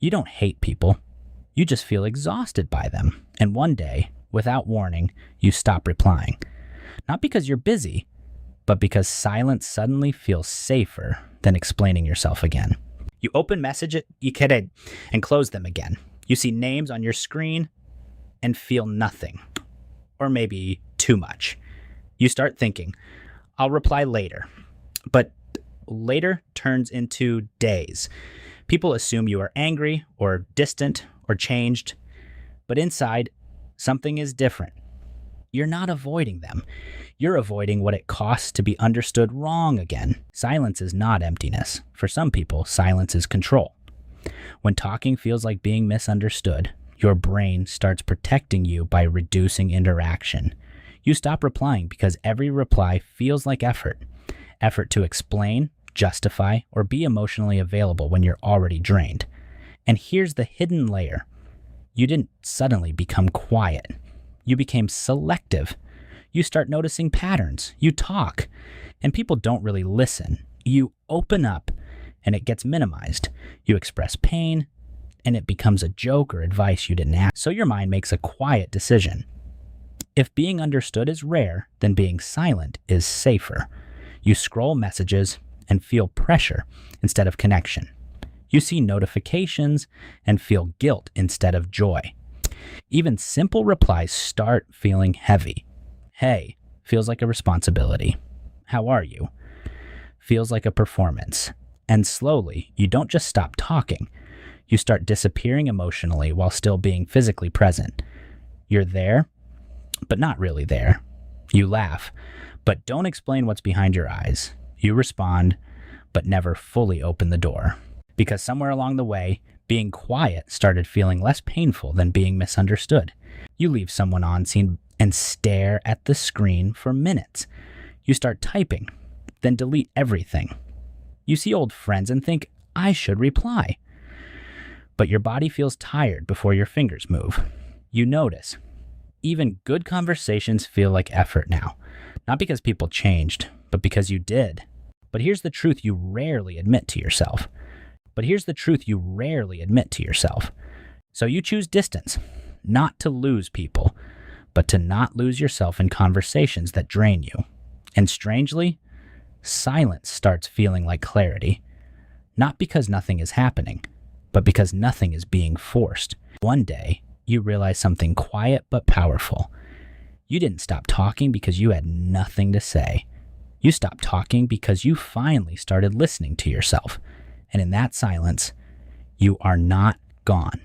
You don't hate people. You just feel exhausted by them. And one day, without warning, you stop replying. Not because you're busy, but because silence suddenly feels safer than explaining yourself again. You open messages and close them again. You see names on your screen and feel nothing, or maybe too much. You start thinking, I'll reply later. But later turns into days. People assume you are angry or distant or changed, but inside, something is different. You're not avoiding them. You're avoiding what it costs to be understood wrong again. Silence is not emptiness. For some people, silence is control. When talking feels like being misunderstood, your brain starts protecting you by reducing interaction. You stop replying because every reply feels like effort. Effort to explain, justify, or be emotionally available when you're already drained. And here's the hidden layer. You didn't suddenly become quiet. You became selective. You start noticing patterns. You talk, and people don't really listen. You open up, and it gets minimized. You express pain, and it becomes a joke or advice you didn't ask. So your mind makes a quiet decision. If being understood is rare, then being silent is safer. You scroll messages and feel pressure instead of connection. You see notifications and feel guilt instead of joy. Even simple replies start feeling heavy. Hey feels like a responsibility. How are you? Feels like a performance. And slowly, you don't just stop talking. You start disappearing emotionally while still being physically present. You're there, but not really there. You laugh, but don't explain what's behind your eyes. You respond, but never fully open the door. Because somewhere along the way, being quiet started feeling less painful than being misunderstood. You leave someone on scene and stare at the screen for minutes. You start typing, then delete everything. You see old friends and think, I should reply. But your body feels tired before your fingers move. You notice. Even good conversations feel like effort now. Not because people changed, but because you did. But here's the truth you rarely admit to yourself. So you choose distance, not to lose people, but to not lose yourself in conversations that drain you. And strangely, silence starts feeling like clarity. Not because nothing is happening, but because nothing is being forced. One day, you realize something quiet but powerful. You didn't stop talking because you had nothing to say. You stopped talking because you finally started listening to yourself. And in that silence, you are not gone.